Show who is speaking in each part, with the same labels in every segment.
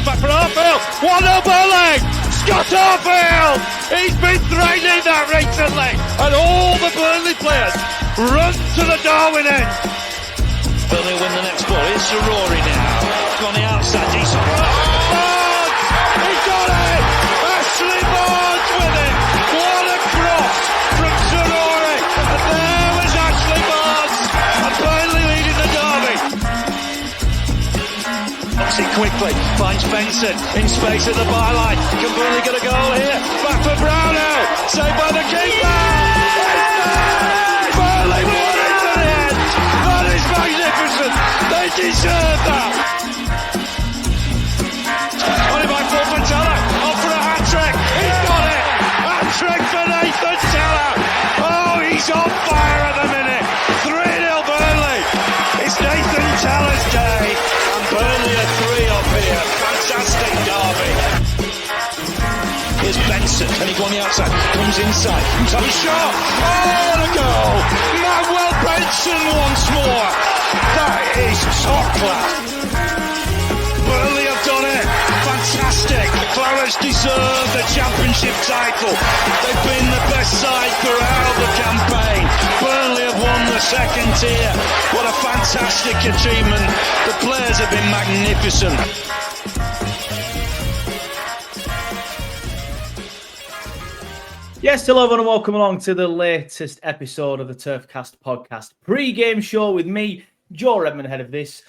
Speaker 1: back for Arfield. 1-0 Burnley. Scott Arfield. He's been threatening that recently. And all the Burnley players run to the Darwin end.
Speaker 2: Burnley win the next ball. Here's Sir Rory now. On the outside. Decent.
Speaker 1: Barnes! He got it! Ashley Barnes with it! What a cross from Sir Rory! And there was Ashley Barnes! And Burnley leading the derby.
Speaker 2: Oxy quickly finds Benson in space at the byline. Can Burnley get a goal here?
Speaker 1: Back for Brownell! Saved by the keeper! Burnley won it to the end! That is magnificent! They deserve that!
Speaker 2: Only by Fulton Teller. Off for a hat-trick.
Speaker 1: He's got it! Hat-trick for Nathan Teller! Oh, he's on fire at the minute! 3-0 Burnley! It's Nathan Teller's day!
Speaker 2: And Burnley are 3 up here. Fantastic derby. Here's Benson. Can he go on the outside? Comes inside. Comes up shot.
Speaker 1: Oh, the goal! Manuel Benson once more! That is top class! Burnley have done it! Fantastic! Clarets deserve the championship title. They've been the best side throughout the campaign. Burnley have won the second tier. What a fantastic achievement. The players have been magnificent.
Speaker 3: Yes, hello everyone and welcome along to the latest episode of the Turfcast podcast pre-game show with me, Joe Redmond, ahead of this,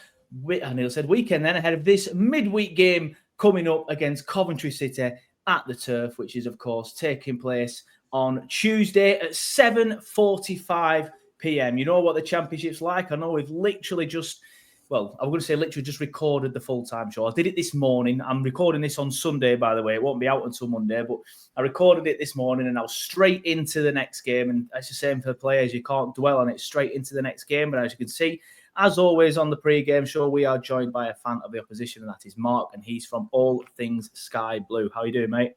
Speaker 3: I nearly said weekend then, ahead of this midweek game coming up against Coventry City at the Turf, which is of course taking place on Tuesday at 7:45 p.m. You know what the Championship's like. I know we've literally just, well, I'm going to say literally just recorded the full-time show. I did it this morning. I'm recording this on Sunday, by the way. It won't be out until Monday, but I recorded it this morning and I was straight into the next game. And it's the same for the players. You can't dwell on it, straight into the next game. But as you can see, as always on the pre-game show, we are joined by a fan of the opposition, and that is Mark, and he's from All Things Sky Blue. How are you doing, mate?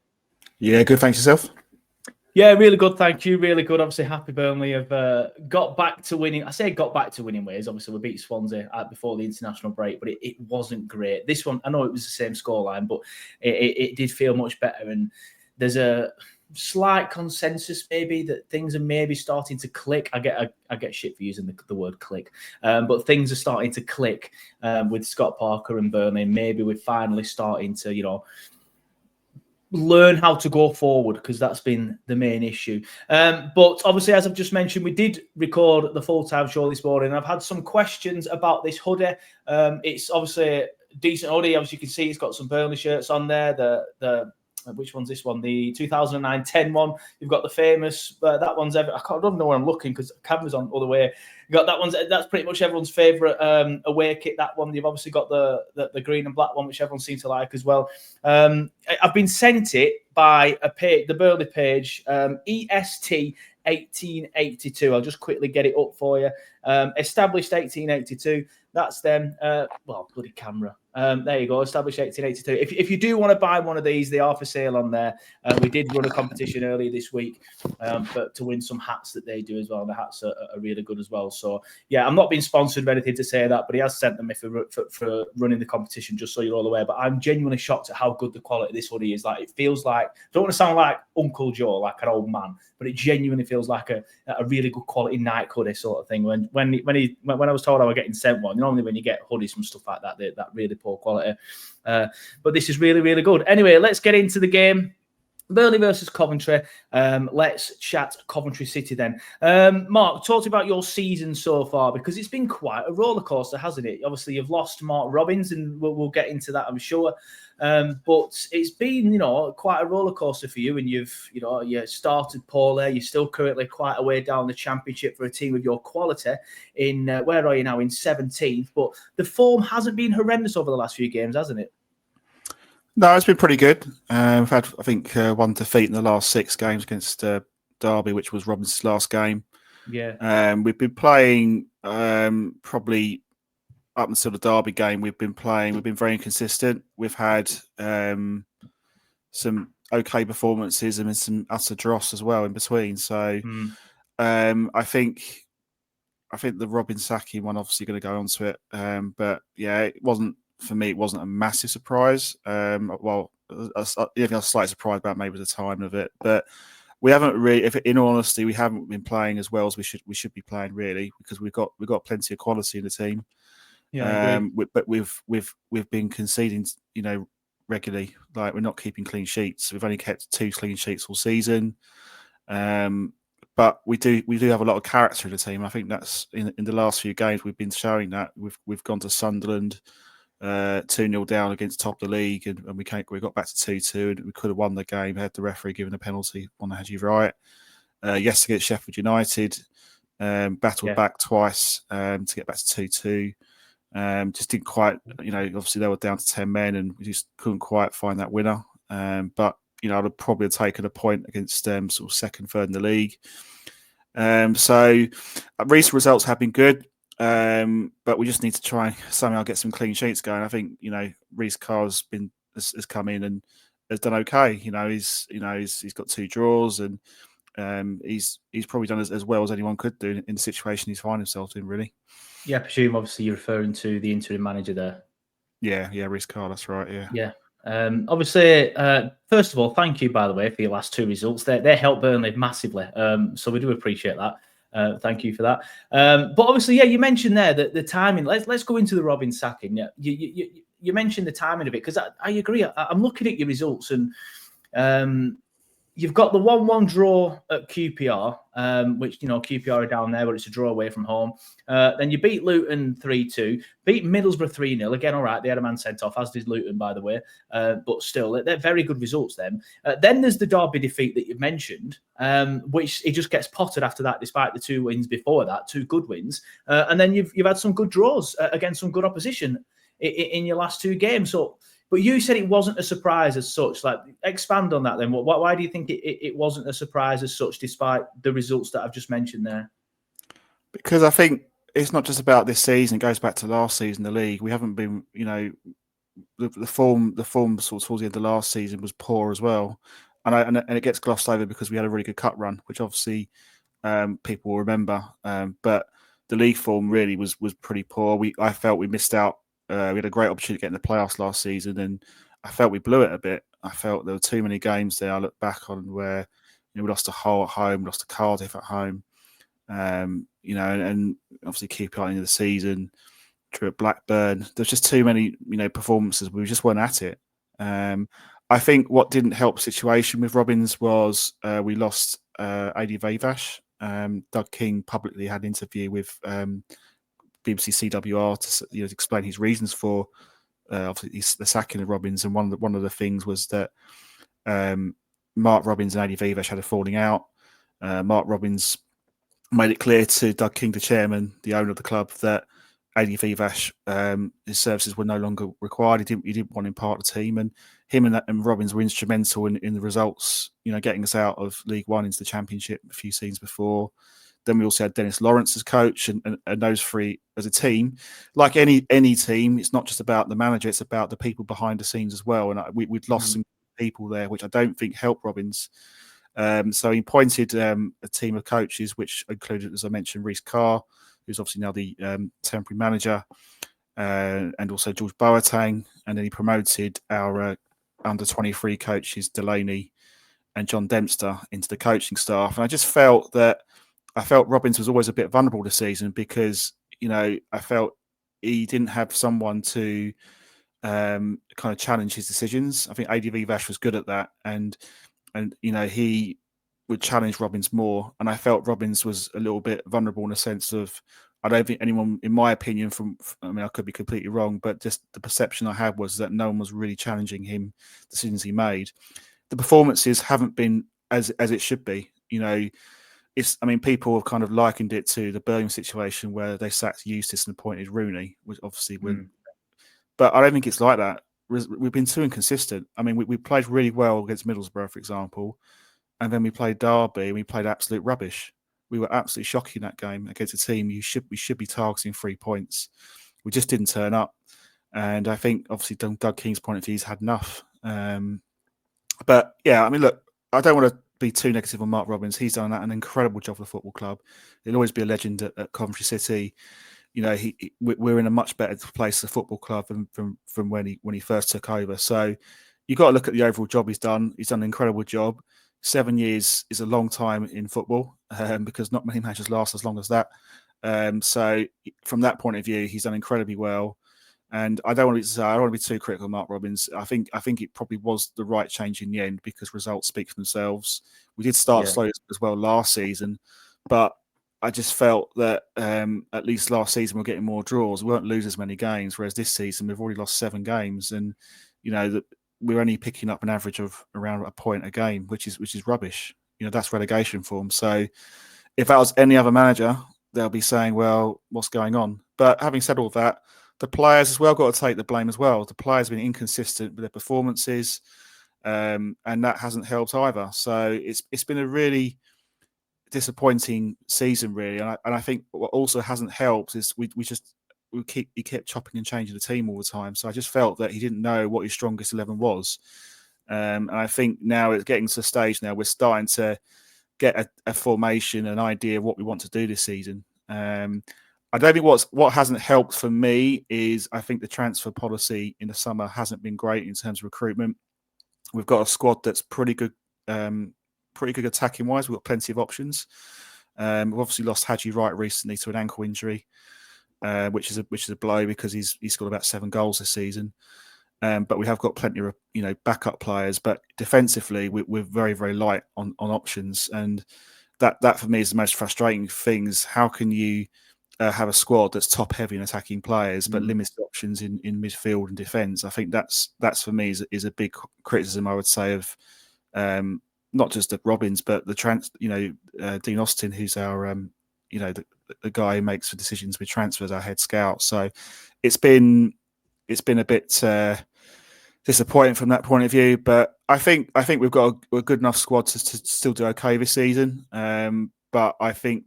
Speaker 4: Yeah, good. Thanks yourself.
Speaker 3: Yeah, really good. Thank you. Really good. Obviously, happy Burnley have got back to winning. I say got back to winning ways. Obviously, we beat Swansea before the international break, but it wasn't great. This one, I know it was the same scoreline, but it did feel much better. And there's a slight consensus maybe that things are maybe starting to click. I get shit for using the word click, but things are starting to click with Scott Parker and Burnley. Maybe we're finally starting to, learn how to go forward, because that's been the main issue. But obviously, as I've just mentioned, we did record the full-time show this morning. I've had some questions about this hoodie. It's obviously a decent hoodie. Obviously, you can see it's got some Burnley shirts on there. The which one's this one? The 2009-10 one. You've got the famous, that one's I don't know where I'm looking because the camera's on the other way. You got that one. That's pretty much everyone's favourite away kit, that one. You've obviously got the green and black one, which everyone seems to like as well. I've been sent it by a page, the Burnley page, EST 1882. I'll just quickly get it up for you. Established 1882. That's them. Bloody camera. There you go. Established 1882. If you do want to buy one of these, they are for sale on there. We did run a competition earlier this week to win some hats that they do as well. The hats are really good as well. So, yeah, I'm not being sponsored or anything to say that, but he has sent them for running the competition, just so you're all aware. But I'm genuinely shocked at how good the quality of this hoodie is. Like, it feels like, I don't want to sound like Uncle Joe, like an old man, but it genuinely feels like a really good quality Nike hoodie sort of thing. When I was told I was getting sent one, normally when you get hoodies from stuff like that, that really poor quality. But this is really, really good. Anyway, let's get into the game. Burnley versus Coventry. Let's chat Coventry City then. Mark, talk about your season so far, because it's been quite a roller coaster, hasn't it? Obviously, you've lost Mark Robbins, and we'll get into that, I'm sure. But it's been, quite a roller coaster for you, and you started poorly. You're still currently quite a way down the Championship for a team of your quality. Where are you now? In 17th. But the form hasn't been horrendous over the last few games, hasn't it?
Speaker 4: No, it's been pretty good. We've had, I think, one defeat in the last 6 games against Derby, which was Robbins' last game.
Speaker 3: Yeah.
Speaker 4: We've been playing probably up until the Derby game. We've been very inconsistent. We've had some okay performances and some utter dross as well in between. So I think the Robin sacking one obviously going to go onto it. But yeah, it wasn't for me, it wasn't a massive surprise. Well, I was slightly surprised about maybe the timing of it, but we haven't really. If in all honesty, we haven't been playing as well as we should be playing really, because we've got plenty of quality in the team.
Speaker 3: Yeah, I agree.
Speaker 4: But we've been conceding, regularly. Like, we're not keeping clean sheets. We've only kept 2 clean sheets all season. But we do have a lot of character in the team. I think that's in the last few games we've been showing that. We've gone to Sunderland 2-0 down against top of the league, and we got back to 2-2, and we could have won the game had the referee given a penalty on the Hadji right. Yesterday against Sheffield United, battled back twice to get back to 2-2. Just didn't quite, obviously they were down to 10 men and we just couldn't quite find that winner. But I'd have probably taken a point against sort of second, third in the league. So recent results have been good, but we just need to try and somehow get some clean sheets going. I think Reece Carr's has come in and has done okay. He's got 2 draws, and he's probably done as well as anyone could do in the situation he's finding himself in, really.
Speaker 3: Yeah, I presume obviously you're referring to the interim manager there.
Speaker 4: Yeah, Reece Carr, that's right. Yeah.
Speaker 3: Obviously, first of all, thank you, by the way, for your last 2 results. They helped Burnley massively, so we do appreciate that. Thank you for that. But obviously, you mentioned there that the timing. Let's go into the Robin sacking. Yeah, you mentioned the timing of it, because I agree. I'm looking at your results, and you've got the 1-1 draw at QPR, which, QPR are down there, but it's a draw away from home. Then you beat Luton 3-2, beat Middlesbrough 3-0. Again, all right, they had a man sent off, as did Luton, by the way. But still, they're very good results then. Then there's the Derby defeat that you've mentioned, which it just gets potted after that, despite the 2 wins before that, 2 good wins. And then you've had some good draws against some good opposition in your last 2 games. But you said it wasn't a surprise as such. Like, expand on that then. Why do you think it wasn't a surprise as such, despite the results that I've just mentioned there?
Speaker 4: Because I think it's not just about this season. It goes back to last season, the league. We haven't been, the form sort of towards the end of last season was poor as well. And it gets glossed over because we had a really good cut run, which obviously people will remember. But the league form really was pretty poor. I felt we missed out. We had a great opportunity to get in the playoffs last season, and I felt we blew it a bit. I felt there were too many games there I look back on where we lost to Hull at home, lost to Cardiff at home, and obviously keep at the end of the season, drew at Blackburn. There's just too many performances. We just weren't at it. I think what didn't help the situation with Robins was we lost Adi Vavash. Doug King publicly had an interview with BBC CWR to explain his reasons for obviously the sacking of Robins, and one of the things was that Mark Robins and Adi Vavash had a falling out. Mark Robins made it clear to Doug King, the chairman, the owner of the club, that Adi Vavash, his services were no longer required. He didn't want him part of the team, and him and Robins were instrumental in the results. Getting us out of League One into the Championship a few seasons before. Then we also had Dennis Lawrence as coach, and those 3 as a team. Like any team, it's not just about the manager; it's about the people behind the scenes as well. And we'd lost some people there, which I don't think helped Robins. So he appointed a team of coaches, which included, as I mentioned, Reece Carr, who's obviously now the temporary manager, and also George Boateng. And then he promoted our under-23 coaches, Delaney and John Dempster, into the coaching staff. And I just felt Robins was always a bit vulnerable this season because, I felt he didn't have someone to kind of challenge his decisions. I think Adi Vavash was good at that, and he would challenge Robins more. And I felt Robins was a little bit vulnerable in the sense of, I don't think anyone, in my opinion, I could be completely wrong, but just the perception I had was that no one was really challenging him, the decisions he made. The performances haven't been as it should be. People have kind of likened it to the Birmingham situation where they sacked Eustace and appointed Rooney, which obviously but I don't think it's like that. We've been too inconsistent. We played really well against Middlesbrough, for example, and then we played Derby and we played absolute rubbish. We were absolutely shocking that game against a team we should be targeting 3 points. We just didn't turn up, and I think obviously Doug King's point of view, he's had enough. But yeah, look, I don't want to be too negative on Mark Robins. He's done an incredible job for the football club. He'll always be a legend at Coventry City. we're in a much better place as a football club from when he first took over. So you've got to look at the overall job he's done. He's done an incredible job. 7 years is a long time in football because not many matches last as long as that. So from that point of view, he's done incredibly well. And I don't want to be too critical of Mark Robins. I think it probably was the right change in the end because results speak for themselves. We did start slow as well last season, but I just felt that at least last season we're getting more draws. We weren't losing as many games, whereas this season we've already lost 7 games, and that we're only picking up an average of around a point a game, which is rubbish. That's relegation form. So if that was any other manager, they'll be saying, "Well, what's going on?" But having said all that, the players as well got to take the blame as well. The players have been inconsistent with their performances, and that hasn't helped either. So it's been a really disappointing season, really. And I think what also hasn't helped is he kept chopping and changing the team all the time. So I just felt that he didn't know what his strongest 11 was. And I think now it's getting to a stage now we're starting to get a formation, an idea of what we want to do this season. I don't think what hasn't helped for me is I think the transfer policy in the summer hasn't been great in terms of recruitment. We've got a squad that's pretty good attacking wise. We've got plenty of options. We've obviously lost Haji Wright recently to an ankle injury, which is a blow because he's scored about 7 goals this season. But we have got plenty of backup players. But defensively, we're very, very light on options, and that for me is the most frustrating thing. Is how can you have a squad that's top heavy in attacking players, but limited options in midfield and defence? I think that's for me is a big criticism, I would say, of not just of Robins, but the Dean Austin, who's our the guy who makes the decisions with transfers, our head scout. So it's been a bit disappointing from that point of view. But I think we've got a good enough squad to still do okay this season. But I think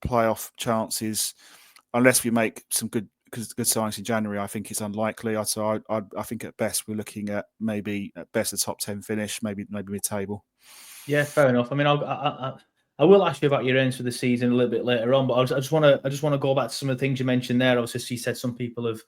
Speaker 4: playoff chances, unless we make some good signings in January, I think it's unlikely. So I think at best we're looking at maybe at best a top 10 finish, maybe mid-table.
Speaker 3: Yeah, fair enough. I mean, I will ask you about your ends for the season a little bit later on, but I just want to go back to some of the things you mentioned there. Obviously, you said some people have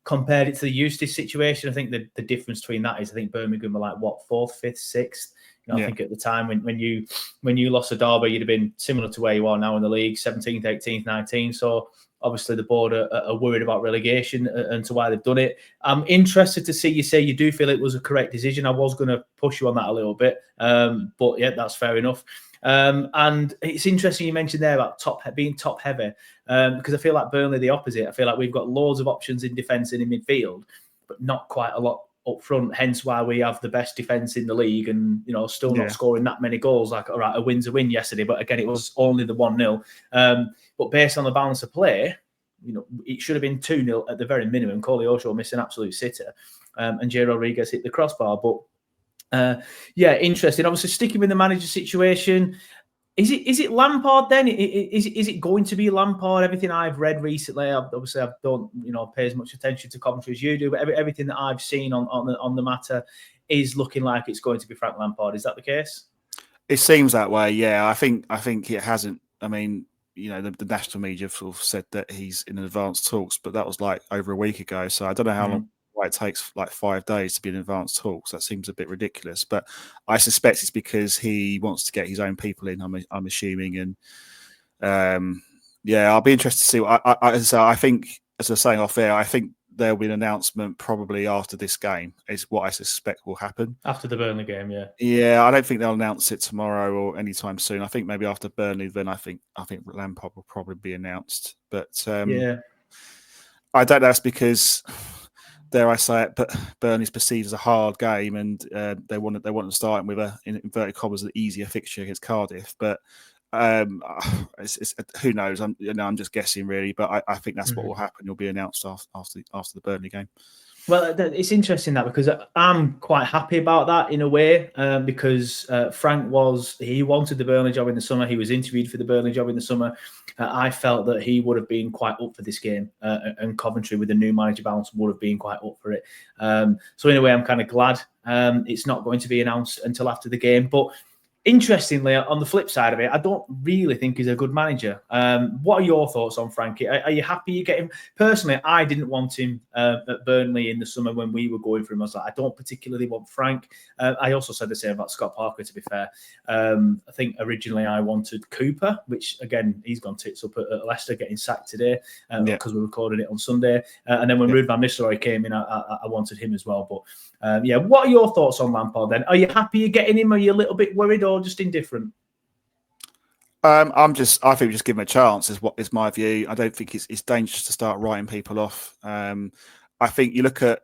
Speaker 3: compared it to the Eustace situation. I think the difference between that is I think Birmingham were like what 4th, 5th, 6th. I think at the time when you lost a derby, you'd have been similar to where you are now in the league, 17th, 18th, 19th. So obviously the board are worried about relegation and to why they've done it. I'm interested to see you say you do feel it was a correct decision. I was going to push you on that a little bit, but yeah, that's fair enough. And it's interesting you mentioned there about being top heavy, because I feel like Burnley the opposite. I feel like we've got loads of options in defence and in midfield, but not quite a lot up front. Hence why we have the best defence in the league, and still not scoring that many goals. Like, all right, a win's a win yesterday, but again, it was only the 1-0. But based on the balance of play, it should have been 2-0 at the very minimum. Coley Osho missed an absolute sitter, and Jay Rodriguez hit the crossbar. But yeah, interesting. Obviously, sticking with the manager situation, is it Lampard then? Is it going to be Lampard? Everything I've read recently, I don't pay as much attention to commentary as you do, but everything that I've seen on the matter is looking like it's going to be Frank Lampard. Is that the case?
Speaker 4: It seems that way. Yeah, I think it hasn't. I mean, the national media have sort of said that he's in advanced talks, but that was like over a week ago. So I don't know how long. It takes like 5 days to be in advanced talks. That seems a bit ridiculous, but I suspect it's because he wants to get his own people in. I'm assuming, and I'll be interested to see. I think, as I was saying off air, I think there'll be an announcement probably after this game. Is what I suspect will happen
Speaker 3: after the Burnley game.
Speaker 4: Yeah. I don't think they'll announce it tomorrow or anytime soon. I think maybe after Burnley. Then I think Lampard will probably be announced. But I don't know. That's because, dare I say it, but Burnley's perceived as a hard game, and they want to start with in inverted commas an easier fixture against Cardiff. But it's who knows? I'm just guessing really, but I think that's what will happen. It'll be announced after the Burnley game.
Speaker 3: Well, it's interesting that because I'm quite happy about that in a way, because Frank wanted the Burnley job in the summer. He was interviewed for the Burnley job in the summer. I felt that he would have been quite up for this game, and Coventry with the new manager balance would have been quite up for it. So in a way, I'm kind of glad it's not going to be announced until after the game. But Interestingly, on the flip side of it, I don't really think he's a good manager. What are your thoughts on Frankie? Are you happy you get him? Personally, I didn't want him at Burnley in the summer when we were going for him. I was like, I don't particularly want Frank. I also said the same about Scott Parker, to be fair. I think originally I wanted Cooper, which, again, he's gone tits up at Leicester, getting sacked today because we're recording it on Sunday. And then when Ruud van Nistelrooy came in, I wanted him as well. But what are your thoughts on Lampard then? Are you happy you're getting him? Are you a little bit worried or just indifferent?
Speaker 4: I think we just give him a chance. Is my view. I don't think it's dangerous to start writing people off. I think you look at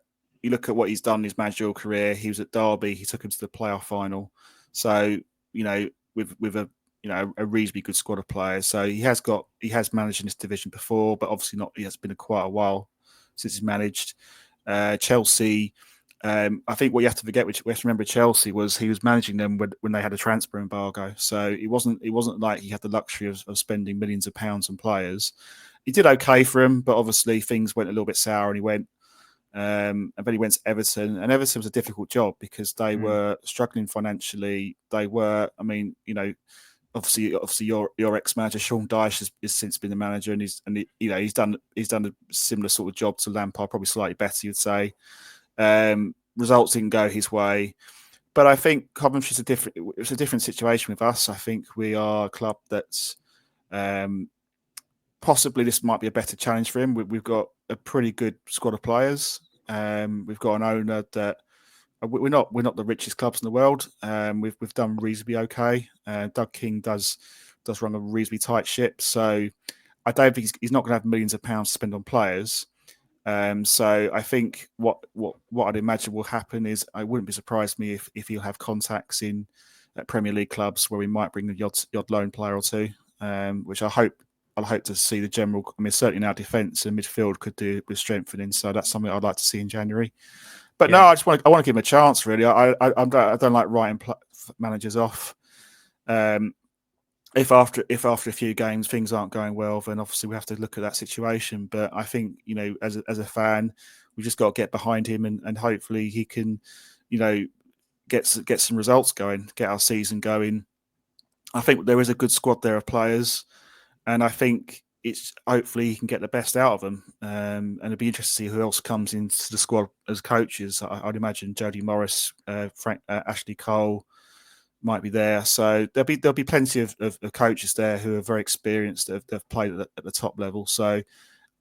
Speaker 4: what he's done in his managerial career. He was at Derby. He took him to the playoff final. So with a a reasonably good squad of players. So he has managed in this division before, but obviously not. He has been quite a while since he's managed Chelsea. I think what you have to forget, which we have to remember, Chelsea was he was managing them when they had a transfer embargo. So it wasn't like he had the luxury of spending millions of pounds on players. He did okay for him, but obviously things went a little bit sour, and he went. And then he went to Everton, and Everton was a difficult job because they were struggling financially. They were, obviously your ex-manager Sean Dyche has since been the manager, and he's done a similar sort of job to Lampard, probably slightly better, you'd say. Results didn't go his way, but I think Coventry's a different situation with us. I think we are a club that's possibly this might be a better challenge for him. We've got a pretty good squad of players. We've got an owner that we're not the richest clubs in the world. We've done reasonably okay. Doug King does run a reasonably tight ship, so I don't think he's not going to have millions of pounds to spend on players. So I think what I'd imagine will happen is I wouldn't be surprised me if he'll have contacts in Premier League clubs where we might bring a odd loan player or two, which I'll hope to see the general. I mean, certainly now defence and midfield could do with strengthening, so that's something I'd like to see in January. But no, I want to give him a chance. Really, I don't like writing managers off. If after a few games things aren't going well, then obviously we have to look at that situation. But I think as a fan, we just got to get behind him and hopefully he can, get some results going, get our season going. I think there is a good squad there of players, and I think it's hopefully he can get the best out of them. And it'd be interesting to see who else comes into the squad as coaches. I'd imagine Jody Morris, Ashley Cole might be there. So there'll be plenty of coaches there who are very experienced, that have played at the top level. So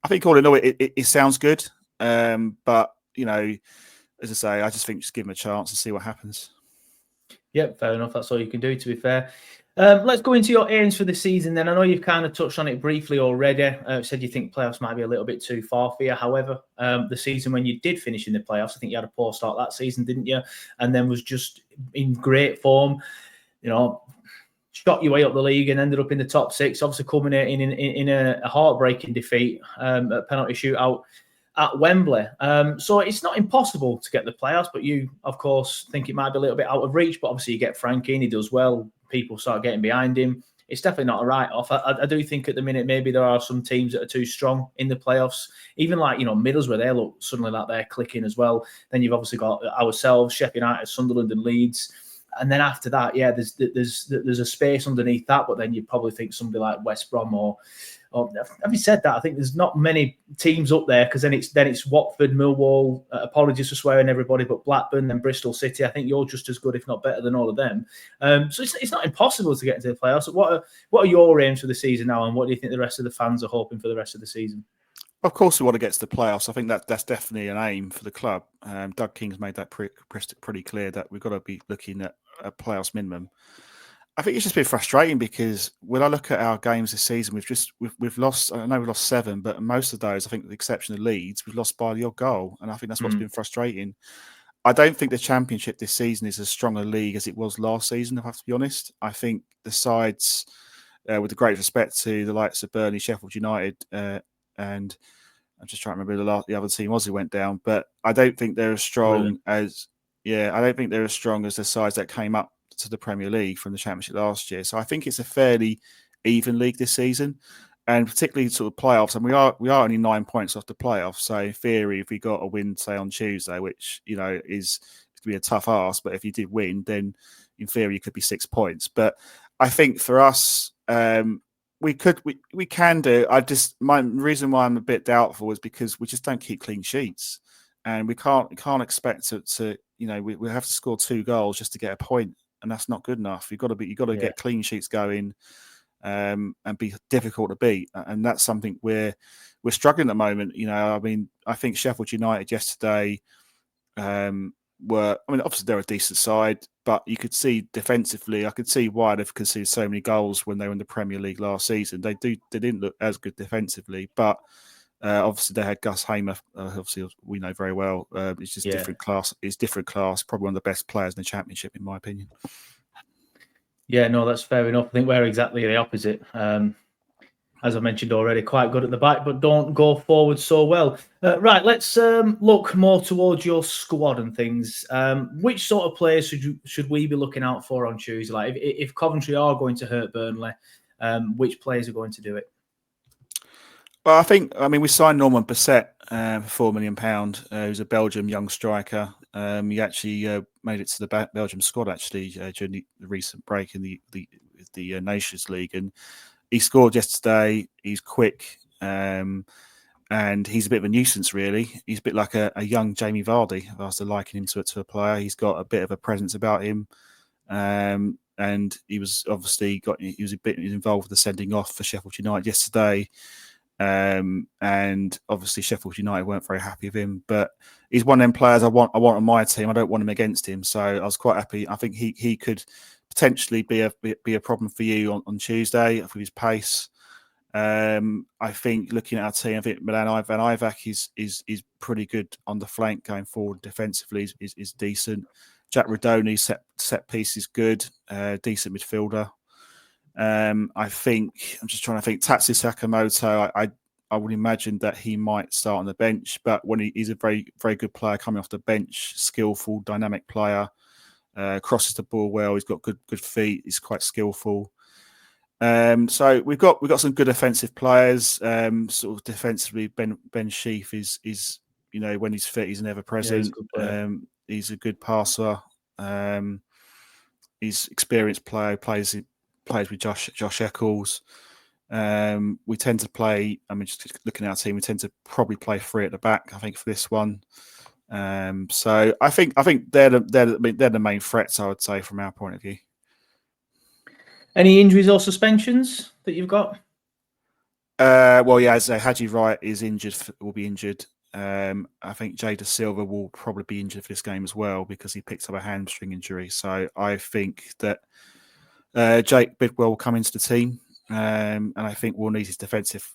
Speaker 4: I think all in all, it sounds good. But as I say, I just think just give him a chance and see what happens.
Speaker 3: Yep, fair enough. That's all you can do, to be fair. Let's go into your aims for the season then. I know you've kind of touched on it briefly already. Said you think playoffs might be a little bit too far for you. However, the season when you did finish in the playoffs, I think you had a poor start that season, didn't you? And then was just in great form, shot your way up the league and ended up in the top six, obviously culminating in a heartbreaking defeat, a penalty shootout at Wembley. So it's not impossible to get the playoffs, but you, of course, think it might be a little bit out of reach. But obviously you get Frankie in, he does well. People start getting behind him. It's definitely not a write-off. I do think at the minute maybe there are some teams that are too strong in the playoffs. Even like, Middlesbrough, they look suddenly like they're clicking as well. Then you've obviously got ourselves, Sheffield United, Sunderland and Leeds. And then after that, there's a space underneath that. But then you'd probably think somebody like West Brom or having said that, I think there's not many teams up there, because then it's Watford, Millwall. Apologies for swearing, everybody, but Blackburn, then Bristol City. I think you're just as good, if not better, than all of them. So it's not impossible to get into the playoffs. What are your aims for the season now, and what do you think the rest of the fans are hoping for the rest of the season?
Speaker 4: Of course, we want to get to the playoffs. I think that's definitely an aim for the club. Doug King's made that pretty clear that we've got to be looking at a playoffs minimum. I think it's just been frustrating because when I look at our games this season, we've lost. I know we've lost 7, but most of those, I think, with the exception of Leeds, we've lost by your goal, and I think that's what's been frustrating. I don't think the Championship this season is as strong a league as it was last season, if I have to be honest. I think the sides, with the great respect to the likes of Burnley, Sheffield United, and I'm just trying to remember the other team was who went down, but I don't think they're as strong as the sides that came up to the Premier League from the Championship last year. So I think it's a fairly even league this season, and particularly sort of playoffs. And we are only 9 points off the playoffs. So in theory, if we got a win, say on Tuesday, which is going to be a tough ask, but if you did win, then in theory it could be 6 points. But I think for us, we can do. My reason why I'm a bit doubtful is because we just don't keep clean sheets, and we can't expect to we have to score 2 goals just to get a point, and that's not good enough. You've got to get clean sheets going, and be difficult to beat, and that's something we're struggling at the moment. I mean, I think Sheffield United yesterday obviously they're a decent side, but you could see defensively, I could see why they've conceded so many goals when they were in the Premier League last season. They didn't look as good defensively, but obviously they had Gus Hamer, obviously we know very well. It's just different class. It's different class, probably one of the best players in the Championship, in my opinion.
Speaker 3: Yeah, no, that's fair enough. I think we're exactly the opposite. As I mentioned already, quite good at the back, but don't go forward so well. Right, let's look more towards your squad and things. Which sort of players should we be looking out for on Tuesday? Like, if Coventry are going to hurt Burnley, which players are going to do it?
Speaker 4: Well, we signed Norman Bissett for £4 million, who's a Belgium young striker. He actually made it to the Belgium squad during the recent break in the Nations League, and he scored yesterday. He's quick, and he's a bit of a nuisance, really. He's a bit like a young Jamie Vardy, if I was to liken him to a player. He's got a bit of a presence about him, and he was obviously he was a bit involved with the sending off for Sheffield United yesterday. And obviously Sheffield United weren't very happy with him, but he's one of them players I want on my team. I don't want him against him, so I was quite happy. I think he could potentially be a problem for you on Tuesday with his pace. I think looking at our team, I think Milan Van Ivak is pretty good on the flank going forward. Defensively is decent. Jack Rodoni set piece is good, decent midfielder. I think I'm just trying to think. Tatsu Sakamoto, I would imagine that he might start on the bench, but when he's a very, very good player coming off the bench, skillful, dynamic player, crosses the ball well. He's got good feet. He's quite skillful. So we've got some good offensive players. Sort of defensively, Ben Sheaf is when he's fit, he's never present. He's a good passer. He's experienced player. Plays with Josh Eccles. We tend to play. I mean, just looking at our team, we tend to probably play 3 at the back. I think for this one. So I think they're the main threats, I would say, from our point of view.
Speaker 3: Any injuries or suspensions that you've got?
Speaker 4: Well, yeah, as Haji Wright will be injured. I think Jada Silva will probably be injured for this game as well because he picked up a hamstring injury. So I think that Jake Bidwell will come into the team, and I think we'll need his defensive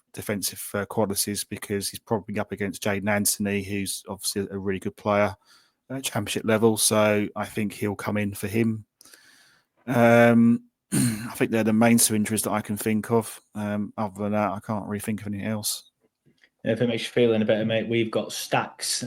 Speaker 4: qualities because he's probably up against Jaden Anthony, who's obviously a really good player at Championship level. So I think he'll come in for him. I think they're the main 2 injuries that I can think of. Other than that, I can't really think of anything else.
Speaker 3: If it makes you feel any better, mate, we've got stacks.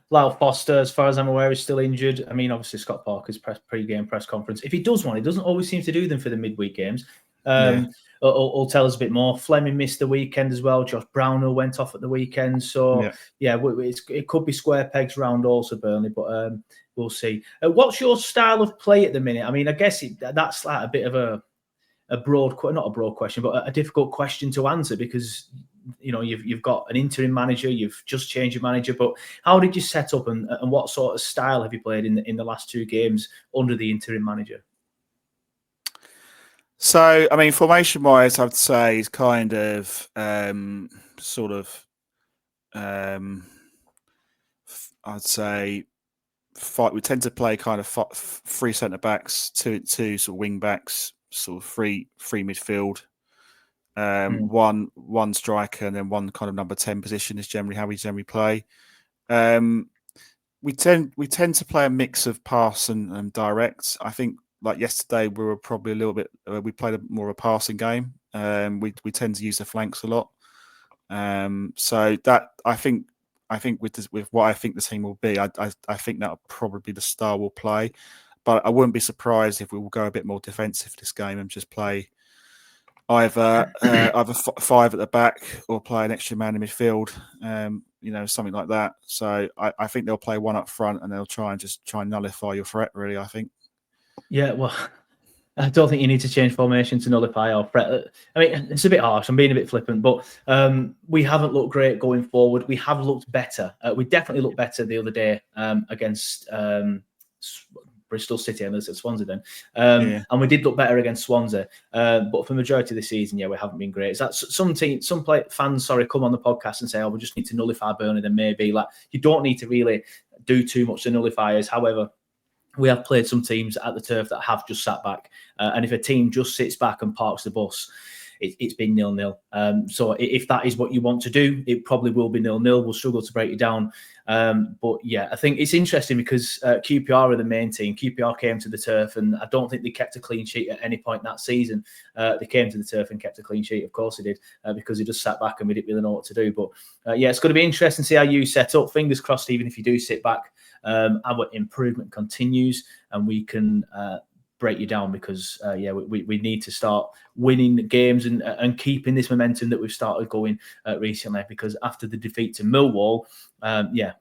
Speaker 3: Lyle Foster, as far as I'm aware, is still injured. I mean, obviously Scott Parker's pre-game press conference. If he does one, he doesn't always seem to do them for the midweek games. He'll tell us a bit more. Fleming missed the weekend as well. Josh Brownhill went off at the weekend. So, it could be square pegs round also, Burnley, but we'll see. What's your style of play at the minute? I mean, I guess that's like a bit of a broad, not a broad question, but a difficult question to answer because you've got an interim manager, you've just changed your manager, but how did you set up and what sort of style have you played in the last 2 games under the interim manager?
Speaker 4: So, I mean, formation-wise, I'd say is kind of I'd say we tend to play kind of 3 centre backs, two sort of wing backs, sort of three midfield. One striker and then one kind of number 10 position is generally how we generally play. We tend to play a mix of pass and direct. I think like yesterday we were probably a little bit. We played more of a passing game. We tend to use the flanks a lot. So that I think with what I think the team will be, I think that'll probably be the style we'll play. But I wouldn't be surprised if we will go a bit more defensive this game and just play either 5 at the back or play an extra man in midfield, something like that. So I think they'll play 1 up front and they'll try and nullify your threat, really, I think.
Speaker 3: Yeah, well, I don't think you need to change formation to nullify or threat. I mean, it's a bit harsh. I'm being a bit flippant, but we haven't looked great going forward. We have looked better. We definitely looked better the other day against Bristol City, and it's at Swansea then. And we did look better against Swansea. But for the majority of the season, yeah, we haven't been great. Is that some fans, come on the podcast and say, oh, we just need to nullify Burnley, then maybe. Like, you don't need to really do too much to nullify us. However, we have played some teams at the turf that have just sat back. And if a team just sits back and parks the bus, it's been 0-0. So if that is what you want to do, it probably will be 0-0. We'll struggle to break it down. But yeah, I think it's interesting because QPR are the main team. QPR came to the turf, and I don't think they kept a clean sheet at any point that season. They came to the turf and kept a clean sheet. Of course they did, because they just sat back and we didn't really know what to do. But yeah, it's going to be interesting to see how you set up. Fingers crossed, even if you do sit back, our improvement continues and we can break you down, because we need to start winning games and keeping this momentum that we've started going recently, because after the defeat to Millwall,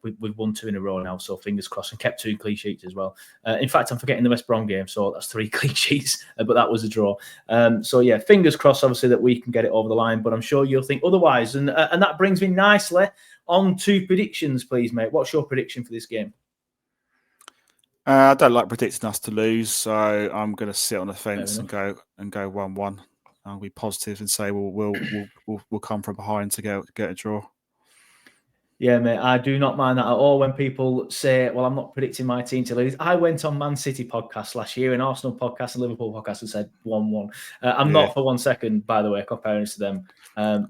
Speaker 3: we've won 2 in a row now, so fingers crossed, and kept 2 clean sheets as well. In fact, I'm forgetting the West Brom game, so that's 3 clean sheets, but that was a draw. So yeah, fingers crossed obviously that we can get it over the line, but I'm sure you'll think otherwise, and that brings me nicely on to predictions, please, mate. What's your prediction for this game?
Speaker 4: I don't like predicting us to lose, so I'm going to sit on the fence and go 1-1. I'll be positive and say we'll come from behind to get a draw.
Speaker 3: Yeah, mate, I do not mind that at all when people say, well, I'm not predicting my team to lose. I went on Man City podcast last year, and Arsenal podcast and Liverpool podcast, and said 1-1. I'm not for 1 second, by the way, comparing us to them.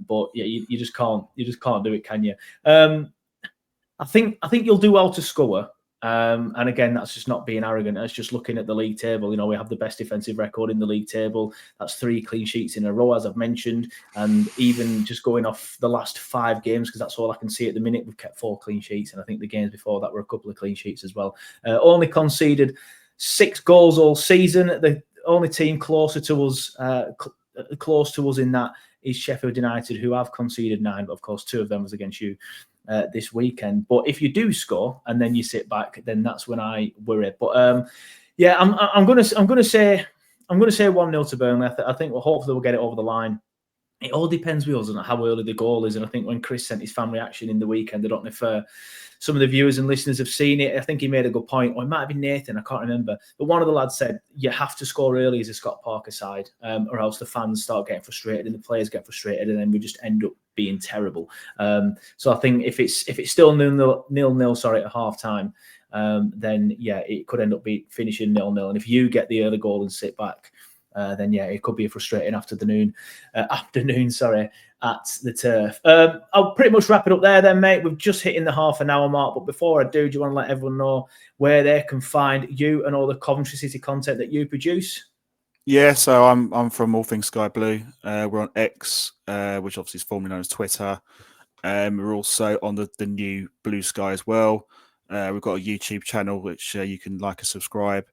Speaker 3: But yeah, you just can't do it, can you? I think you'll do well to score. And again, that's just not being arrogant. That's just looking at the league table. You know, we have the best defensive record in the league table. That's 3 clean sheets in a row, as I've mentioned. And even just going off the last 5 games, because that's all I can see at the minute, we've kept 4 clean sheets. And I think the games before that were a couple of clean sheets as well. Only conceded 6 goals all season. The only team closer to us, close to us in that is Sheffield United, who have conceded 9. But of course, 2 of them was against you this weekend. But if you do score and then you sit back, then that's when I worry. But I'm gonna say 1-0 to Burnley. I think hopefully we'll get it over the line. It all depends with us on how early the goal is. And I think when Chris sent his fan reaction in the weekend, I don't know if some of the viewers and listeners have seen it. I think he made a good point, or it might have been Nathan, I can't remember. But one of the lads said, you have to score early as a Scott Parker side, or else the fans start getting frustrated and the players get frustrated, and then we just end up being terrible. So I think if it's still 0-0 at half time, then yeah, it could end up finishing 0-0. And if you get the early goal and sit back, then yeah, it could be a frustrating afternoon at the turf. I'll pretty much wrap it up there then, mate. We've just hit in the half an hour mark, but before I do you want to let everyone know where they can find you and all the Coventry City content that you produce?
Speaker 4: Yeah, so I'm from All Things Sky Blue. We're on X, which obviously is formerly known as Twitter. We're also on the new Blue Sky as well. We've got a YouTube channel which you can like and subscribe.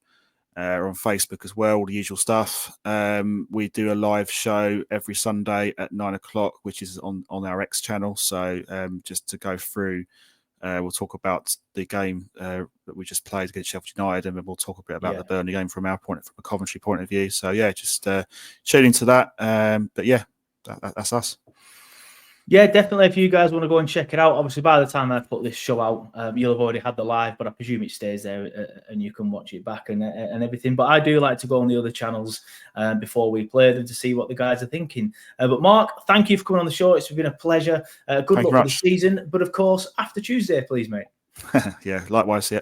Speaker 4: On Facebook as well, all the usual stuff. We do a live show every Sunday at 9 o'clock, which is on our X channel. So just to go through, we'll talk about the game that we just played against Sheffield United, and then we'll talk a bit about the Burnley game from a Coventry point of view. So yeah, just tune into that. But yeah, that's us.
Speaker 3: Yeah, definitely. If you guys want to go and check it out, obviously by the time I put this show out, you'll have already had the live, but I presume it stays there and you can watch it back and everything. But I do like to go on the other channels before we play them to see what the guys are thinking. But Mark, thank you for coming on the show. It's been a pleasure. Good luck for the season. But of course, after Tuesday, please, mate.
Speaker 4: Yeah, likewise. Yeah.